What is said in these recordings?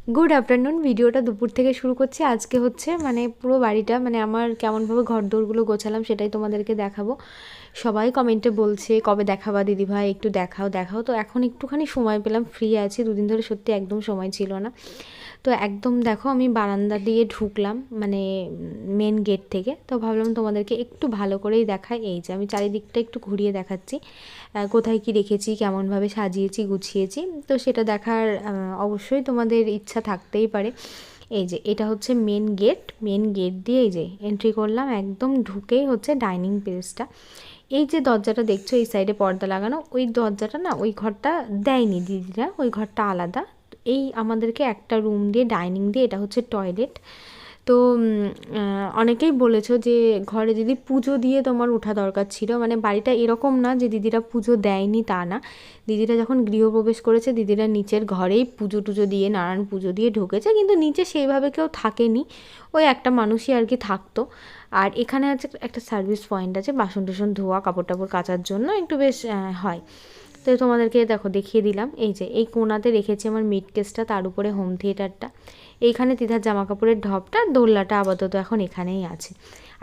Good afternoon. ভিডিওটা দুপুর থেকে শুরু করছি। আজকে হচ্ছে মানে পুরো বাড়িটা মানে আমার কেমনভাবে ঘরদোরগুলো গোছালাম সেটাই তোমাদেরকে দেখাবো। সবাই কমেন্টে বলছে কবে দেখাবা দিদিভাই, একটু দেখাও দেখাও। তো এখন একটুখানি সময় পেলাম, ফ্রি আছি। দুদিন ধরে সত্যি একদম সময় ছিল না। তো একদম দেখো আমি বারান্দা দিয়ে ঢুকলাম মানে মেন গেট থেকে। তো ভাবলাম তোমাদেরকে একটু ভালো করেই দেখাই। এই যে আমি চারিদিকটা একটু ঘুরিয়ে দেখাচ্ছি, কোথায় কি রেখেছি, কেমনভাবে সাজিয়েছি গুছিয়েছি। তো সেটা দেখার অবশ্যই তোমাদের ইচ্ছা থাকতেই পারে। এই যে এটা হচ্ছে মেন গেট, মেন গেট দিয়ে এই যে এন্ট্রি করলাম, একদম ঢুকেই হচ্ছে ডাইনিং প্লেসটা। এই যে দরজাটা দেখছো এই সাইডে পর্দা লাগানো, ওই দরজাটা না ওই ঘরটা দেয়নি দিদিরা, ওই ঘরটা আলাদা। এই আমাদেরকে একটা রুম দিয়ে ডাইনিং দিয়ে, এটা হচ্ছে টয়লেট। তো অনেকেই বলেছো যে ঘরে দিদি পুজো দিয়ে তোমার ওঠা দরকার ছিল। মানে বাড়িটা এরকম না যে দিদিরা পুজো দেয়নি তা না, দিদিরা যখন গৃহপ্রবেশ করেছে দিদিরা নিচের ঘরেই পুজো টুজো দিয়ে নারায়ণ পুজো দিয়ে ঢুকেছে, কিন্তু নিচে সেইভাবে কেউ থাকেনি, ওই একটা মানুষই আর কি থাকতো। আর এখানে আছে একটা সার্ভিস পয়েন্ট আছে, বাসন টাসন ধোয়া কাপড় টাপড় কাচার জন্য একটু বেশ হয়। তো তোমাদেরকে দেখো দেখিয়ে দিলাম। এই যে এই কোণাতে রেখেছি আমার মিড কেসটা, তার উপরে হোম থিয়েটারটা, এইখানে দিদার জামা কাপড়ের ঢপটা, দোলনাটা আপাতত এখন এখানেই আছে।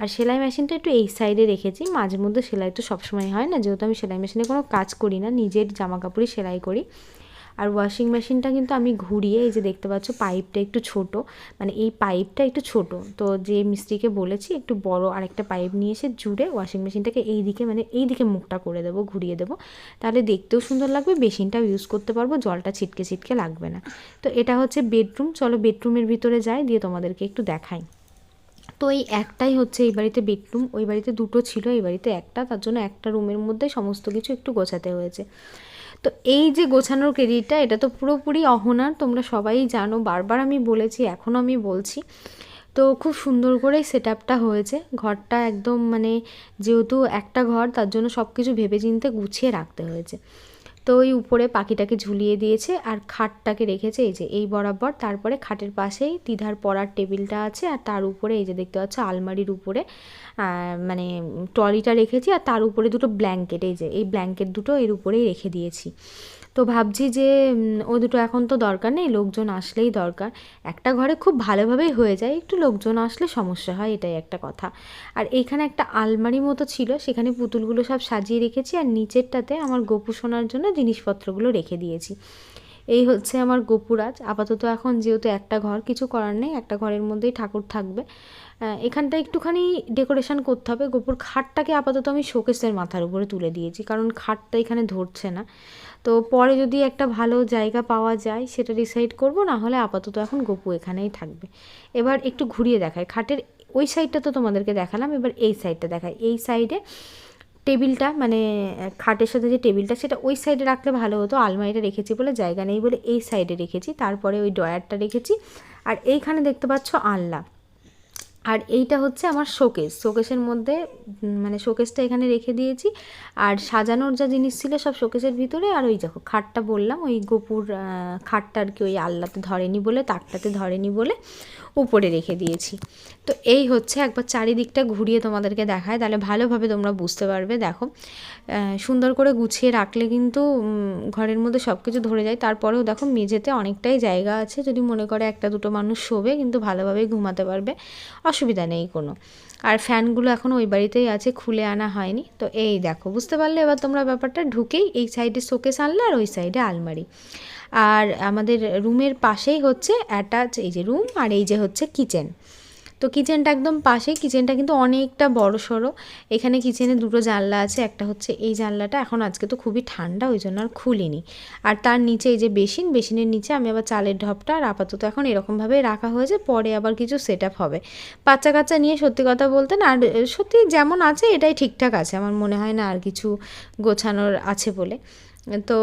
আর সেলাই মেশিনটা একটু এই সাইডে রেখেছি, মাঝে মধ্যে সেলাই তো সবসময় হয় না, যেহেতু আমি সেলাই মেশিনে কোনো কাজ করি না, নিজের জামা কাপড়ই সেলাই করি। আর ওয়াশিং মেশিনটা কিন্তু আমি ঘুরিয়ে, এই যে দেখতে পাচ্ছ পাইপটা একটু ছোট, মানে এই পাইপটা একটু ছোট, তো যে মিস্ত্রিকে বলেছি একটু বড় আরেকটা পাইপ নিয়ে এসে জুড়ে ওয়াশিং মেশিনটাকে এই দিকে মানে এই দিকে মুখটা করে দেবো, ঘুরিয়ে দেবো, তাহলে দেখতেও সুন্দর লাগবে, বেসিনটাও ইউজ করতে পারবো, জলটা ছিটকে ছিটকে লাগবে না। তো এটা হচ্ছে বেডরুম। চলো বেডরুমের ভিতরে যাই, দিয়ে তোমাদেরকে একটু দেখাই। তো এই একটাই হচ্ছে এই বাড়িতে বেডরুম, ওই বাড়িতে দুটো ছিল, এই বাড়িতে একটা, তার জন্য একটা রুমের মধ্যে সমস্ত কিছু একটু গোছাতে হয়েছে। তো এই যে গোছানোর ক্রেডিটটা এটা তো পুরোপুরি অহনার, তোমরা সবাই জানো, বারবার আমি বলেছি, এখনও আমি বলছি। তো খুব সুন্দর করে সেট আপটা হয়েছে ঘরটা, একদম মানে যেহেতু একটা ঘর তার জন্য সব কিছু ভেবেচিন্তে গুছিয়ে রাখতে হয়েছে। তো ওই উপরে পাখিটাকে ঝুলিয়ে দিয়েছে আর খাটটাকে রেখেছে এই যে এই বরাবর, তারপরে খাটের পাশেই দিদার পড়ার টেবিলটা আছে, আর তার উপরে এই যে দেখতে পাচ্ছ আলমারির উপরে মানে ট্রলিটা রেখেছি, আর তার উপরে দুটো ব্ল্যাঙ্কেট, এই যে এই ব্ল্যাঙ্কেট দুটো এর উপরেই রেখে দিয়েছি। তো ভাবছি যে ও দুটো এখন তো দরকার নেই, লোকজন আসলেই দরকার। একটা ঘরে খুব ভালোভাবেই হয়ে যায়, একটু লোকজন আসলে সমস্যা হয়, এটাই একটা কথা। আর এইখানে একটা আলমারি মতো ছিল, সেখানে পুতুলগুলো সব সাজিয়ে রেখেছি, আর নিচেরটাতে আমার গোপু সোনার জন্য জিনিসপত্রগুলো রেখে দিয়েছি। এই হচ্ছে আমার গোপুরাজ আপাতত। এখন যেহেতু একটা ঘর, কিছু করার নেই, একটা ঘরের মধ্যেই ঠাকুর থাকবে। এখানটা একটুখানি ডেকোরেশন করতে হবে। গোপুর খাটটাকে আপাতত আমি শোকেসের মাথার উপরে তুলে দিয়েছি, কারণ খাটটা এখানে ধরছে না। তো পরে যদি একটা ভালো জায়গা পাওয়া যায় সেটা ডিসাইড করব, না হলে আপাতত এখন গোপু এখানেই থাকবে। এবার একটু ঘুরিয়ে দেখায় খাটের ওই সাইডটা, তো তোমাদেরকে দেখালাম, এবার এই সাইডটা দেখায়। এই সাইডে টেবিলটা মানে খাটের সাথে যে টেবিলটা সেটা ওই সাইডে রাখলে ভালো হতো, আলমারিটা রেখেছি বলে জায়গা নেই বলে এই সাইডে রেখেছি, তারপরে ওই ড্রয়ারটা রেখেছি। আর এইখানে দেখতে পাচ্ছ আলনা, আর এইটা হচ্ছে আমার শোকেস, শোকেসের মধ্যে মানে শোকেসটা এখানে রেখে দিয়েছি, আর সাজানোর যা জিনিস ছিল সব শোকেসের ভিতরে। আর ওই দেখো খাটটা বললাম ওই গোপুর খাটটা আর কি ওই আলনাতে ধরেনি বলে, তাকটাতে ধরেনি বলে উপরে রেখে দিয়েছি। তো এই হচ্ছে, একবার চারিদিকটা ঘুরিয়ে তোমাদেরকে দেখায়, তাহলে ভালোভাবে তোমরা বুঝতে পারবে। দেখো সুন্দর করে গুছিয়ে রাখলে কিন্তু ঘরের মধ্যে সব কিছু ধরে যায়। তারপরেও দেখো মেঝেতে অনেকটাই জায়গা আছে, যদি মনে করে একটা দুটো মানুষ শোবে কিন্তু ভালোভাবেই ঘুমাতে পারবে, অসুবিধা নেই কোনো। আর ফ্যানগুলো এখনও ওই বাড়িতেই আছে, খুলে আনা হয়নি। তো এই দেখো বুঝতে পারলে এবার তোমরা ব্যাপারটা। ঢুকেই এই সাইডে শোকেস আনলে, আর ওই সাইডে আলমারি। আর আমাদের রুমের পাশেই হচ্ছে অ্যাটাচ এই যে রুম, আর এই যে হচ্ছে কিচেন। তো কিচেনটা একদম পাশেই, কিচেনটা কিন্তু অনেকটা বড় সড়ো। এখানে কিচেনে দুটো জানলা আছে, একটা হচ্ছে এই জানলাটা, এখন আজকে তো খুবই ঠান্ডা ওই জন্য আর খুলিনি। আর তার নিচে এই যে বেসিন, বেসিনের নিচে আমি আবার চালের ঢপটা, আর আপাতত এখন এরকমভাবেই রাখা হয়েছে, পরে আবার কিছু সেট আপ হবে। বাচ্চা কাচ্চা নিয়ে সত্যি কথা বলতে না, আর সত্যি যেমন আছে এটাই ঠিকঠাক আছে, আমার মনে হয় না আর কিছু গোছানোর আছে বলে। তো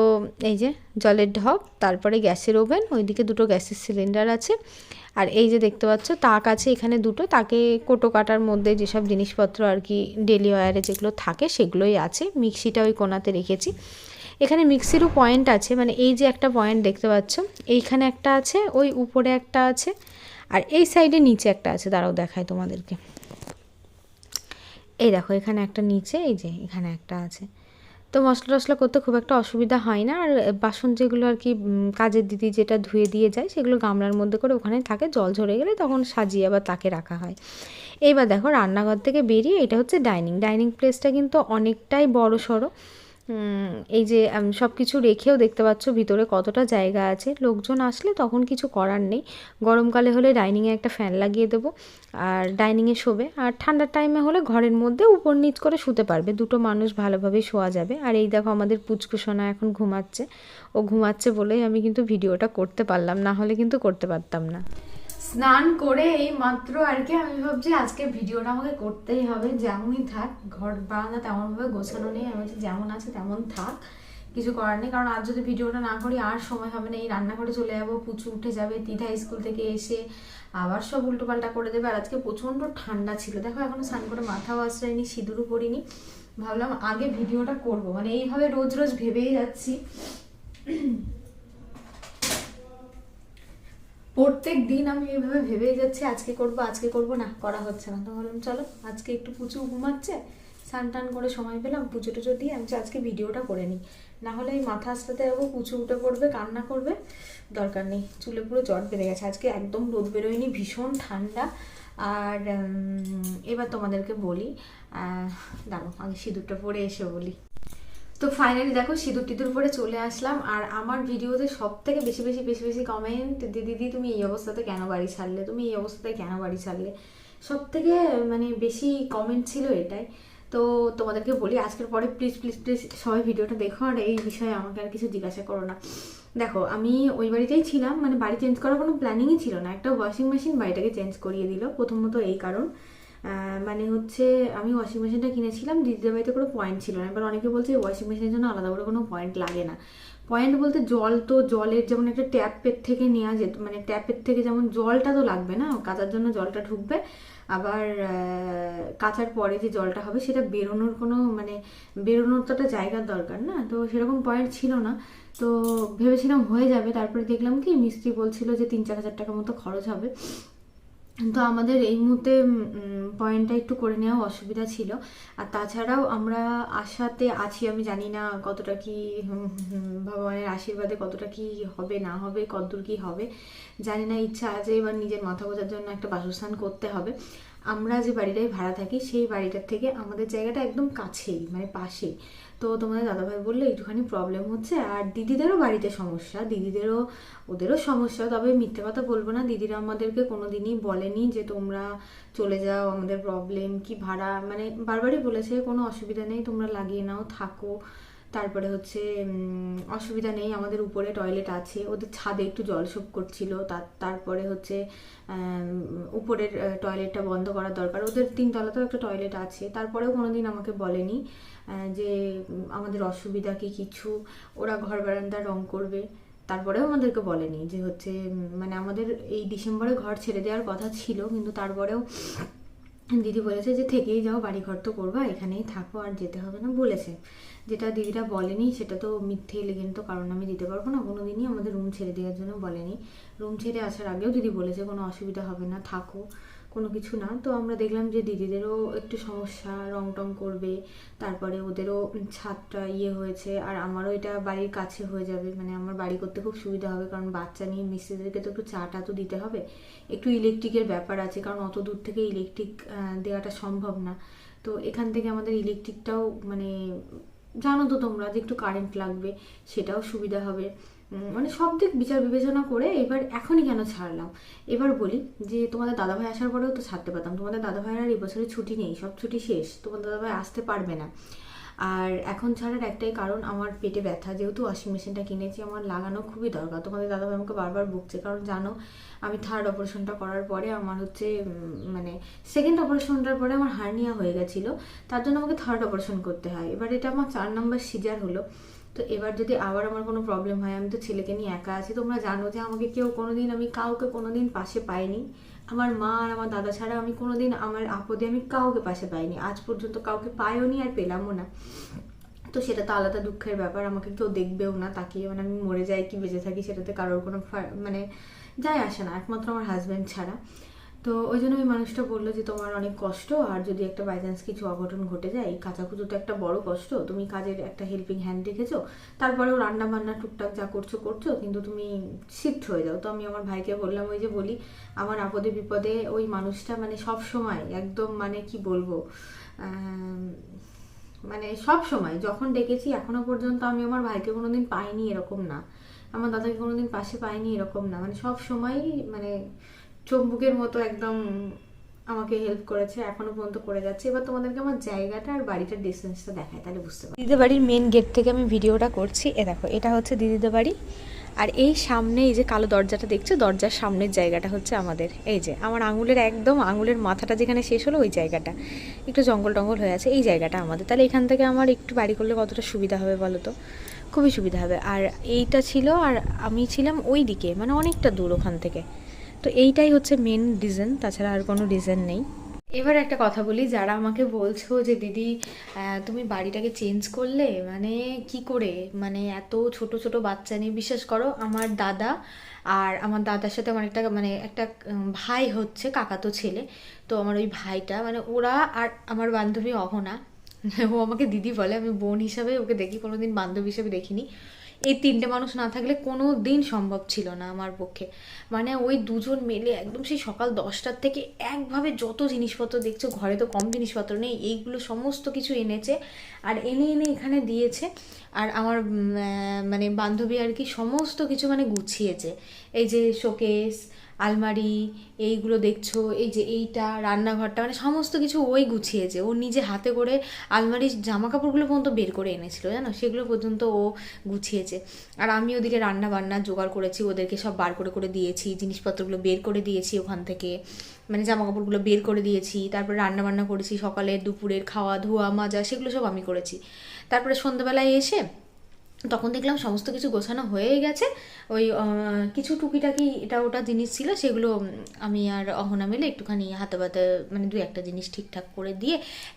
এই যে জলের ঢপ, তারপরে গ্যাসের ওভেন, ওইদিকে দুটো গ্যাসের সিলিন্ডার আছে। আর এই যে দেখতে পাচ্ছ তাক আছে এখানে দুটো, তাকে কোটো কাটার মধ্যে যেসব জিনিসপত্র আর কি ডেলি ওয়্যারে যেগুলো থাকে সেগুলোই আছে। মিক্সিটা ওই কোণাতে রেখেছি। এখানে মিক্সিরও পয়েন্ট আছে, মানে এই যে একটা পয়েন্ট দেখতে পাচ্ছ, এইখানে একটা আছে, ওই উপরে একটা আছে, আর এই সাইডে নিচে একটা আছে, দাঁড়াও দেখায় তোমাদেরকে। এই দেখো এখানে একটা নিচে, এই যে এখানে একটা আছে। তো মশলা টশলা করতে খুব একটা অসুবিধা হয় না। আর বাসন যেগুলো আর কি কাজের দিদি যেটা ধুয়ে দিয়ে যায় সেগুলো গামলার মধ্যে করে ওখানে থাকে, জল ঝরে গেলে তখন সাজিয়ে আবার তাকে রাখা হয়। এইবার দেখো রান্নাঘর থেকে বেরিয়ে এটা হচ্ছে ডাইনিং প্লেসটা কিন্তু অনেকটাই বড় সড়ো। এই যে সব কিছু রেখেও দেখতে পাচ্ছ ভিতরে কতটা জায়গা আছে। লোকজন আসলে তখন কিছু করার নেই, গরমকালে হলে ডাইনিংয়ে একটা ফ্যান লাগিয়ে দেবো আর ডাইনিংয়ে শোবে, আর ঠান্ডার টাইমে হলে ঘরের মধ্যে উপর নিচ করে শুতে পারবে, দুটো মানুষ ভালোভাবেই শোয়া যাবে। আর এই দেখো আমাদের পুচকুসোনা এখন ঘুমাচ্ছে, ও ঘুমাচ্ছে বলেই আমি কিন্তু ভিডিওটা করতে পারলাম, না হলে কিন্তু করতে পারতাম না। স্নান করে এই মাত্র আর কি আমি ভাবছি আজকে ভিডিওটা আমাকে করতেই হবে, যেমনই থাক, ঘর বারান্দা তেমনভাবে গোছানো নেই, আমি বলছি যেমন আছে তেমন থাক, কিছু করার নেই। কারণ আজ যদি ভিডিওটা না করি আর সময় হবে না, এই রান্নাঘরে চলে যাবো, পুচু উঠে যাবে, দিদা স্কুল থেকে এসে আবার সব উল্টোপাল্টা করে দেবে। আর আজকে প্রচণ্ড ঠান্ডা ছিল, দেখো এখনো স্নান করে মাথাও আশ্রয়নি, সিঁদুরও পরিনি, ভাবলাম আগে ভিডিওটা করব, মানে এইভাবে রোজ রোজ ভেবেই যাচ্ছি, প্রত্যেক দিন আমি এইভাবে ভেবেই যাচ্ছি আজকে করব না, করা হচ্ছে না। তো ভাবলাম চলো আজকে একটু পুচু ঘুমাচ্ছে, স্নান টান করে সময় পেলাম, পুজো টুজো দিয়ে আমি আজকে ভিডিওটা করে নিই, না হলে এই মাথা আসতে যাবো, পুচু উঠে পড়বে, কান্না করবে, দরকার নেই। চুলে পুরো জট বেঁধে গেছে, আজকে একদম রোদ বেরোয়নি, ভীষণ ঠান্ডা। আর এবার তোমাদেরকে বলি, দাঁড়ো আগে সিঁদুরটা পরে এসে বলি। তো ফাইনালি দেখো সিঁদুর টিঁদুর পরে চলে আসলাম, আর আমার ভিডিওতে সব থেকে বেশি বেশি বেশি বেশি কমেন্ট, দিদি তুমি এই অবস্থাতে কেন বাড়ি ছাড়লে, তুমি এই অবস্থাতে কেন বাড়ি ছাড়লে, সব থেকে মানে বেশি কমেন্ট ছিল এটাই। তো তোমাদেরকে বলি আজকের পরে প্লিজ প্লিজ প্লিজ সবাই ভিডিওটা দেখো, আর এই বিষয়ে আমাকে আর কিছু জিজ্ঞাসা করো না। দেখো আমি ওই বাড়িতেই ছিলাম, মানে বাড়ি চেঞ্জ করার কোনো প্ল্যানিংই ছিল না, একটা ওয়াশিং মেশিন বাড়িটাকে চেঞ্জ করিয়ে দিল প্রথমত, এই কারণ মানে হচ্ছে আমি ওয়াশিং মেশিনটা কিনেছিলাম, দিদিদের বাড়িতে কোনো পয়েন্ট ছিল না। এবার অনেকে বলছে ওয়াশিং মেশিনের জন্য আলাদা করে কোনো পয়েন্ট লাগে না। পয়েন্ট বলতে জল, তো জলের যেমন একটা ট্যাপের থেকে নেওয়া যেত, মানে ট্যাপের থেকে যেমন জলটা তো লাগবে না, কাচার জন্য জলটা ঢুকবে, আবার কাচার পরে যে জলটা হবে সেটা বেরোনোর কোনো মানে বেরোনোর তো একটা জায়গার দরকার না, তো সেরকম পয়েন্ট ছিল না। তো ভেবেছিলাম হয়ে যাবে, তারপরে দেখলাম কি মিস্ত্রি বলছিল যে 3-4 হাজার টাকার মতো খরচ হবে। তো আমাদের এই মুহূর্তে পয়েন্টটা একটু করে নেওয়া অসুবিধা ছিল। আর তাছাড়াও আমরা আশাতে আছি, আমি জানি না কতটা কি ভগবানের আশীর্বাদে কতটা কি হবে না হবে, কতদূর কি হবে জানি না, ইচ্ছা আছে এবার নিজের মাথা গোঁজার জন্য একটা বাসস্থান করতে হবে। আমরা যে বাড়িটায় ভাড়া থাকি সেই বাড়িটার থেকে আমাদের জায়গাটা একদম কাছেই, মানে পাশেই। তো তোমাদের দাদাভাই বললো একটুখানি প্রবলেম হচ্ছে, আর দিদিদেরও বাড়িতে সমস্যা, ওদেরও সমস্যা, তবে মিথ্যে কথা বলবো না, দিদিরা আমাদেরকে কোনোদিনই বলেনি যে তোমরা চলে যাও, আমাদের প্রবলেম কি ভাড়া, মানে বারবারই বলেছে কোনো অসুবিধা নেই, তোমরা লাগিয়ে নাও থাকো। তারপরে হচ্ছে অসুবিধা নেই, আমাদের উপরে টয়লেট আছে, ওদের ছাদে একটু জলশোপ করছিল, তারপরে হচ্ছে উপরের টয়লেটটা বন্ধ করার দরকার, ওদের 3 তলাতেও একটা টয়লেট আছে। তারপরেও কোনোদিন আমাকে বলেনি যে আমাদের অসুবিধা কি কিছু, ওরা ঘর বারান্দা রং করবে, তারপরেও আমাদেরকে বলেনি যে হচ্ছে মানে আমাদের এই ডিসেম্বরে ঘর ছেড়ে দেওয়ার কথা ছিল, কিন্তু তারপরেও দিদি বলেছে যে থেকেই যাও, বাড়ি ঘর তো করবা, এখানেই থাকো, আর যেতে হবে না বলেছে। যেটা দিদিরা বলেনি সেটা তো মিথ্যে লেগেন, তো কারণ আমি দিতে পারবো না, কোনোদিনই আমাদের রুম ছেড়ে দেওয়ার জন্য বলেনি। রুম ছেড়ে আসার আগেও দিদি বলেছে কোনো অসুবিধা হবে না, থাকো, কোনো কিছু না। তো আমরা দেখলাম যে দিদিদেরও একটু সমস্যা, রং টং করবে, তারপরে ওদেরও ছাদটা হয়েছে, আর আমারও এটা বাড়ির কাছে হয়ে যাবে, মানে আমার বাড়ি করতে খুব সুবিধা হবে, কারণ বাচ্চা নিয়ে মিস্ত্রিদেরকে তো একটু চাটা তো দিতে হবে, একটু ইলেকট্রিকের ব্যাপার আছে, কারণ অত দূর থেকে ইলেকট্রিক দেওয়াটা সম্ভব না। তো এখান থেকে আমাদের ইলেকট্রিকটাও মানে জানো তো তোমরা যে একটু কারেন্ট লাগবে, সেটাও সুবিধা হবে, মানে সব দিক বিচার বিবেচনা করে এবার এখনই কেন ছাড়লাম। এবার বলি যে তোমাদের দাদাভাই আসার পরেও তো ছাড়তে পারতাম, তোমাদের দাদাভাইয়ের আর এবছরে ছুটি নেই, সব ছুটি শেষ, তোমাদের দাদাভাই আসতে পারবে না। আর এখন ছাড়ার একটাই কারণ আমার পেটে ব্যথা, যেহেতু ওয়াশিং মেশিনটা কিনেছি আমার লাগানো খুবই দরকার। তোমাদের দাদাভাই আমাকে বারবার বকছে, কারণ জানো আমি 3rd অপারেশনটা করার পরে আমার হচ্ছে মানে 2nd অপারেশনটার পরে আমার হার্নিয়া হয়ে গেছিলো, তার জন্য আমাকে 3rd অপারেশন করতে হয়। এবার এটা আমার 4 নম্বর সিজার হলো। তো এবার যদি আবার আমার কোনো প্রবলেম হয়, আমি তো ছেলেকে নিয়ে একা আছি, তোমরা জানো যে আমাকে কেউ কোনোদিন, আমি কাউকে কোনোদিন পাশে পাইনি, আমার মা আর আমার দাদা ছাড়া আমি কোনোদিন আমার আপদে আমি কাউকে পাশে পাইনি, আজ পর্যন্ত কাউকে পাইও নি আর পেলামও না। তো সেটা তো আলাদা দুঃখের ব্যাপার, আমাকে কেউ দেখবেও না তাকিয়ে, মানে আমি মরে যাই কি বেঁচে থাকি সেটাতে কারোর কোনো মানে যায় আসে না, একমাত্র আমার হাজব্যান্ড ছাড়া। তো ওই জন্য ওই মানুষটা বললো যে তোমার অনেক কষ্ট, আর যদি একটা বাই চান্স কিছু অঘটন ঘটে যায়, কাচাকুচো তো একটা বড় কষ্ট, তুমি কাজের একটা হেল্পিং হ্যান্ড রেখেছো, তারপরেও রান্না বান্না টুকটাক যা করছো করছো, কিন্তু তুমি শিফট হয়ে যাও। তো আমি আমার ভাইকে বললাম, ওই যে বলি আমার আপদে বিপদে ওই মানুষটা মানে সব সময় একদম মানে কি বলবো, মানে সব সময় যখন ডেকেছি এখনো পর্যন্ত আমি আমার ভাইকে কোনোদিন পাইনি এরকম না, আমার দাদাকে কোনোদিন পাশে পাইনি এরকম না, মানে সব সময় মানে চম্বুকের মতো একদম আমাকে হেল্প করেছে, এখনো পর্যন্ত করে যাচ্ছে। এবার তোমাদেরকে আমার জায়গাটা আর বাড়িটার ডিস্টেন্সটা দেখায়, তাহলে বুঝতে পারবে। দিদিদের বাড়ির মেন গেট থেকে আমি ভিডিওটা করছি। এ দেখো, এটা হচ্ছে দিদিদের বাড়ি, আর এই সামনে এই যে কালো দরজাটা দেখছো, দরজার সামনের জায়গাটা হচ্ছে আমাদের। এই যে আমার আঙুলের একদম আঙুলের মাথাটা যেখানে শেষ হলো ওই জায়গাটা একটু জঙ্গল টঙ্গল হয়ে আছে, এই জায়গাটা আমাদের। তাহলে এখান থেকে আমার একটু বাড়ি করলে কতটা সুবিধা হবে বলো তো, খুবই সুবিধা হবে। আর এইটা ছিল, আর আমি ছিলাম ওই দিকে, মানে অনেকটা দূর ওখান থেকে। তো এইটাই হচ্ছে মেন রিজন, তাছাড়া আর কোনো রিজন নেই। এবার একটা কথা বলি, যারা আমাকে বলছো যে দিদি তুমি বাড়িটাকে চেঞ্জ করলে মানে কি করে, মানে এত ছোট ছোট বাচ্চা নিয়ে, বিশ্বাস করো আমার দাদা আর আমার দাদার সাথে আমার একটা মানে একটা ভাই হচ্ছে কাকাতো ছেলে, তো আমার ওই ভাইটা মানে ওরা, আর আমার বান্ধবী অহনা, ও আমাকে দিদি বলে, আমি বোন হিসাবে ওকে দেখি, কোনোদিন বান্ধবী হিসাবে দেখিনি। এই তিনটে মানুষ না থাকলে কোনো দিন সম্ভব ছিল না আমার পক্ষে। মানে ওই দুজন মিলে একদম সেই সকাল 10টার থেকে একভাবে যত জিনিসপত্র দেখছো, ঘরে তো কম জিনিসপত্র নেই, এইগুলো সমস্ত কিছু এনেছে, আর এনে এনে এখানে দিয়েছে। আর আমার মানে বান্ধবী আর কি সমস্ত কিছু মানে গুছিয়েছে। এই যে শোকেস, আলমারি, এইগুলো দেখছো, এই যে এইটা রান্নাঘরটা, মানে সমস্ত কিছু ওই গুছিয়েছে, ও নিজে হাতে করে আলমারির জামা কাপড়গুলো পর্যন্ত বের করে এনেছিল, জানো, সেগুলো পর্যন্ত ও গুছিয়েছে। আর আমি ওদিকে রান্না বান্না জোগাড় করেছি, ওদেরকে সব বার করে করে দিয়েছি, জিনিসপত্রগুলো বের করে দিয়েছি ওখান থেকে, মানে জামা কাপড়গুলো বের করে দিয়েছি, তারপরে রান্না বান্না করেছি, সকালে দুপুরের খাওয়া ধোয়া মাজা সেগুলো সব আমি করেছি। তারপরে সন্ধ্যাবেলায় এসে তখন দেখলাম সমস্ত কিছু গোছানো হয়ে গেছে, ওই কিছু টুকিটাকি এটা ওটা জিনিস ছিল, সেগুলো আমি আর অহনা মিলে একটুখানি হাতে পাতে মানে দু একটা জিনিস ঠিকঠাক করে দিয়ে,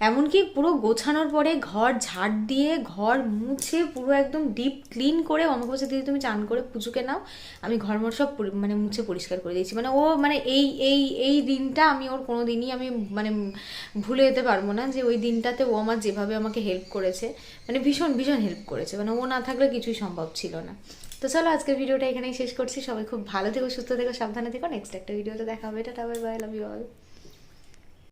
এমনকি পুরো গোছানোর পরে ঘর ঝাড় দিয়ে ঘর মুছে পুরো একদম ডিপ ক্লিন করে আমাকে বলছে দিদি তুমি চান করে পুজোকে নাও, আমি ঘরমর সব মানে মুছে পরিষ্কার করে দিয়েছি। মানে ও মানে এই এই এই দিনটা আমি ওর কোনো দিনই আমি মানে ভুলে যেতে পারবো না, যে ওই দিনটাতে ও আমার যেভাবে আমাকে হেল্প করেছে, মানে ভীষণ ভীষণ হেল্প করেছে, মানে ও না থাকলে কিছুই সম্ভব ছিল না। তো চলো আজকের ভিডিওটা এখানেই শেষ করছি, সবাই খুব ভালো থেকো, সুস্থ থেকো, সাবধানে থেকো, নেক্সট একটা ভিডিওতে দেখা হবে, tata bye bye, love you all.